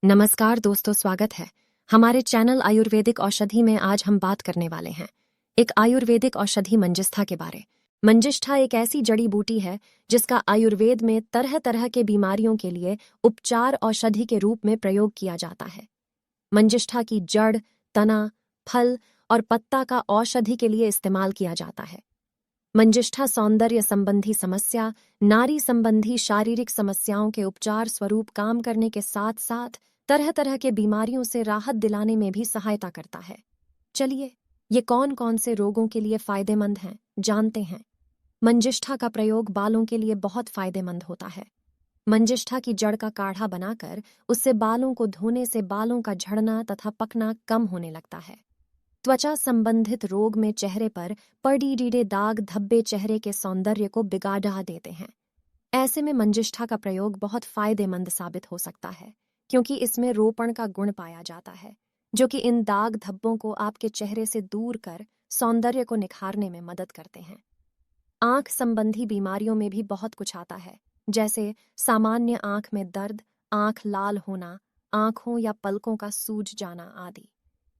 नमस्कार दोस्तों, स्वागत है हमारे चैनल आयुर्वेदिक औषधि में। आज हम बात करने वाले हैं एक आयुर्वेदिक औषधि मंजिष्ठा के बारे। मंजिष्ठा एक ऐसी जड़ी बूटी है जिसका आयुर्वेद में तरह तरह के बीमारियों के लिए उपचार औषधि के रूप में प्रयोग किया जाता है। मंजिष्ठा की जड़, तना, फल और पत्ता का औषधि के लिए इस्तेमाल किया जाता है। मंजिष्ठा सौंदर्य संबंधी समस्या, नारी संबंधी शारीरिक समस्याओं के उपचार स्वरूप काम करने के साथ साथ तरह तरह के बीमारियों से राहत दिलाने में भी सहायता करता है। चलिए, ये कौन कौन से रोगों के लिए फायदेमंद हैं, जानते हैं। मंजिष्ठा का प्रयोग बालों के लिए बहुत फायदेमंद होता है। मंजिष्ठा की जड़ का काढ़ा बनाकर उससे बालों को धोने से बालों का झड़ना तथा पकना कम होने लगता है। त्वचा संबंधित रोग में चेहरे पर पड़ीडीडे दाग धब्बे चेहरे के सौंदर्य को बिगाड़ देते हैं। ऐसे में मंजिष्ठा का प्रयोग बहुत फायदेमंद साबित हो सकता है, क्योंकि इसमें रोपण का गुण पाया जाता है, जो कि इन दाग धब्बों को आपके चेहरे से दूर कर सौंदर्य को निखारने में मदद करते हैं। आंख संबंधी बीमारियों में भी बहुत कुछ आता है, जैसे सामान्य आंख में दर्द, आंख लाल होना, आंखों या पलकों का सूज जाना आदि।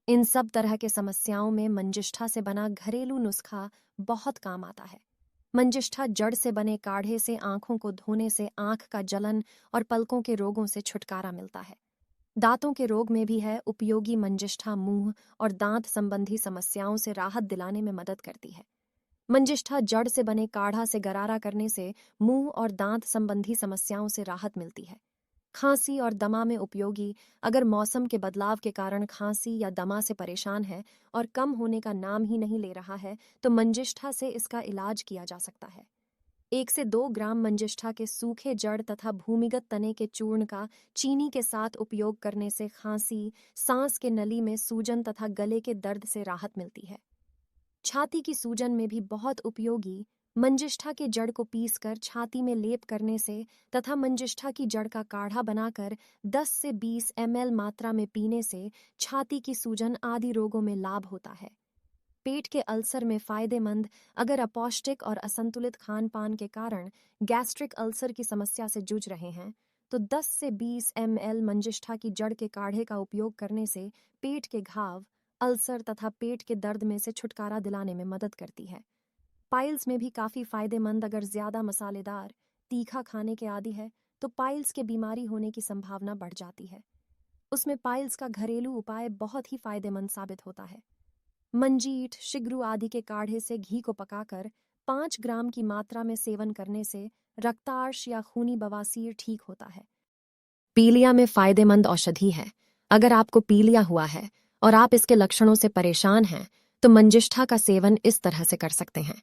इन सब तरह के समस्याओं में मंजिष्ठा से बना घरेलू नुस्खा बहुत काम आता है। मंजिष्ठा जड़ से बने काढ़े से आंखों को धोने से आंख का जलन और पलकों के रोगों से छुटकारा मिलता है। दांतों के रोग में भी है उपयोगी मंजिष्ठा मुंह और दांत संबंधी समस्याओं से राहत दिलाने में मदद करती है। मंजिष्ठा जड़ से बने काढ़ा से गरारा करने से मुंह और दांत संबंधी समस्याओं से राहत मिलती है। खांसी और दमा में उपयोगी। अगर मौसम के बदलाव के कारण खांसी या दमा से परेशान है और कम होने का नाम ही नहीं ले रहा है, तो मंजिष्ठा से इसका इलाज किया जा सकता है। 1 से 2 ग्राम मंजिष्ठा के सूखे जड़ तथा भूमिगत तने के चूर्ण का चीनी के साथ उपयोग करने से खांसी, सांस के नली में सूजन तथा गले के दर्द से राहत मिलती है। छाती की सूजन में भी बहुत उपयोगी। मंजिष्ठा के जड़ को पीसकर छाती में लेप करने से तथा मंजिष्ठा की जड़ का काढ़ा बनाकर 10 से 20 ml मात्रा में पीने से छाती की सूजन आदि रोगों में लाभ होता है। पेट के अल्सर में फायदेमंद। अगर अपौष्टिक और असंतुलित खान पान के कारण गैस्ट्रिक अल्सर की समस्या से जूझ रहे हैं, तो 10 से 20 ml मंजिष्ठा की जड़ के काढ़े का उपयोग करने से पेट के घाव, अल्सर तथा पेट के दर्द में से छुटकारा दिलाने में मदद करती है। पाइल्स में भी काफ़ी फायदेमंद। अगर ज़्यादा मसालेदार, तीखा खाने के आदी है, तो पाइल्स के बीमारी होने की संभावना बढ़ जाती है। उसमें पाइल्स का घरेलू उपाय बहुत ही फायदेमंद साबित होता है। मंजीठ, शिग्रू आदि के काढ़े से घी को पकाकर 5 ग्राम की मात्रा में सेवन करने से रक्तार्श या खूनी बवासीर ठीक होता है। पीलिया में फायदेमंद औषधि है। अगर आपको पीलिया हुआ है और आप इसके लक्षणों से परेशान हैं, तो मंजिष्ठा का सेवन इस तरह से कर सकते हैं।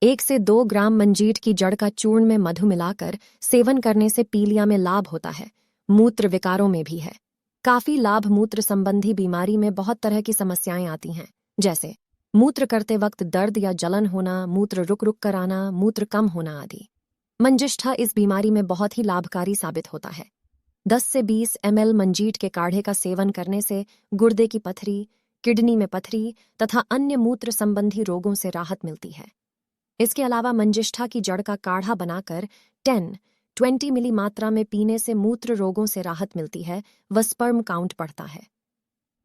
1 से 2 ग्राम मंजीठ की जड़ का चूर्ण में मधु मिलाकर सेवन करने से पीलिया में लाभ होता है। मूत्र विकारों में भी है काफी लाभ। मूत्र संबंधी बीमारी में बहुत तरह की समस्याएं आती हैं, जैसे मूत्र करते वक्त दर्द या जलन होना, मूत्र रुक रुक कर आना, मूत्र कम होना आदि। मंजिष्ठा इस बीमारी में बहुत ही लाभकारी साबित होता है। 10 से 20 ml मंजीठ के काढ़े का सेवन करने से गुर्दे की पथरी, किडनी में पथरी तथा अन्य मूत्र संबंधी रोगों से राहत मिलती है। इसके अलावा मंजिष्ठा की जड़ का काढ़ा बनाकर 10-20 मिली मात्रा में पीने से मूत्र रोगों से राहत मिलती है व स्पर्म काउंट बढ़ता है।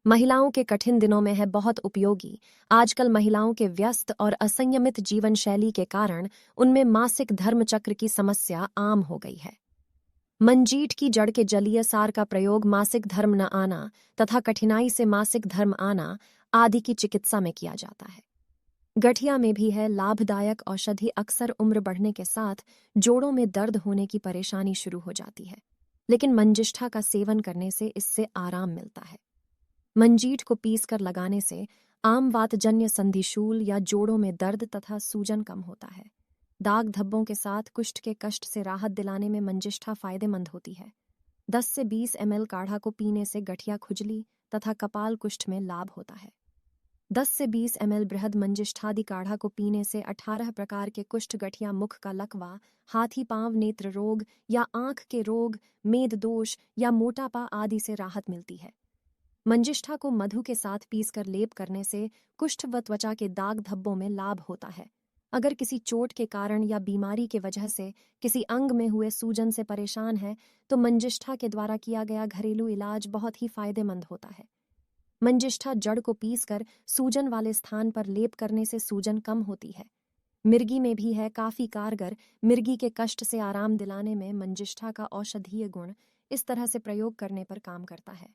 महिलाओं के कठिन दिनों में है बहुत उपयोगी। आजकल महिलाओं के व्यस्त और असंयमित जीवन शैली के कारण उनमें मासिक धर्म चक्र की समस्या आम हो गई है। मंजीठ की जड़ के जलीय सार का प्रयोग मासिक धर्म न आना तथा कठिनाई से मासिक धर्म आना आदि की चिकित्सा में किया जाता है। गठिया में भी है लाभदायक औषधि। अक्सर उम्र बढ़ने के साथ जोड़ों में दर्द होने की परेशानी शुरू हो जाती है, लेकिन मंजिष्ठा का सेवन करने से इससे आराम मिलता है। मंजीठ को पीसकर लगाने से आम वातजन्य संधिशूल या जोड़ों में दर्द तथा सूजन कम होता है। दाग धब्बों के साथ कुष्ठ के कष्ट से राहत दिलाने में मंजिष्ठा फायदेमंद होती है। 10 से 20 ml काढ़ा को पीने से गठिया, खुजली तथा कपाल कुष्ठ में लाभ होता है। 10 से 20 ml बृहद मंजिष्ठादि काढ़ा को पीने से 18 प्रकार के कुष्ठ, गठिया, मुख का लकवा, हाथी पांव, नेत्र रोग या आंख के रोग, मेद दोष या मोटापा आदि से राहत मिलती है। मंजिष्ठा को मधु के साथ पीसकर लेप करने से कुष्ठ व त्वचा के दाग धब्बों में लाभ होता है। अगर किसी चोट के कारण या बीमारी के वजह से किसी अंग में हुए सूजन से परेशान है तो मंजिष्ठा के द्वारा किया गया घरेलू इलाज बहुत ही फायदेमंद होता है। मंजिष्ठा जड़ को पीसकर सूजन वाले स्थान पर लेप करने से सूजन कम होती है। मिर्गी में भी है काफी कारगर। मिर्गी के कष्ट से आराम दिलाने में मंजिष्ठा का औषधीय गुण इस तरह से प्रयोग करने पर काम करता है।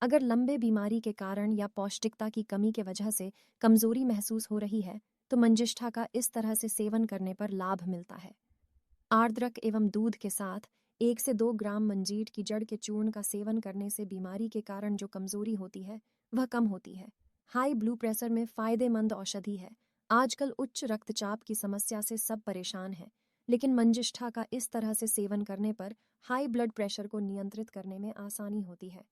अगर लंबे बीमारी के कारण या पौष्टिकता की कमी के वजह से कमजोरी महसूस हो रही है तो मंजिष्ठा का इस तरह से सेवन करने पर लाभ मिलता है। आर्द्रक एवं दूध के साथ 1 से 2 ग्राम मंजीर की जड़ के चूर्ण का सेवन करने से बीमारी के कारण जो कमजोरी होती है वह कम होती है। हाई ब्लड प्रेशर में फायदेमंद औषधि है। आजकल उच्च रक्तचाप की समस्या से सब परेशान हैं, लेकिन मंजिष्ठा का इस तरह से सेवन करने पर हाई ब्लड प्रेशर को नियंत्रित करने में आसानी होती है।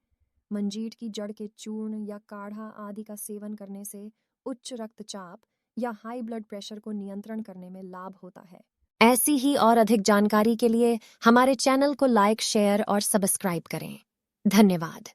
मंजीर की जड़ के चूर्ण या काढ़ा आदि का सेवन करने से उच्च रक्तचाप या हाई ब्लड प्रेशर को नियंत्रण करने में लाभ होता है। ऐसी ही और अधिक जानकारी के लिए हमारे चैनल को लाइक, शेयर और सब्सक्राइब करें। धन्यवाद।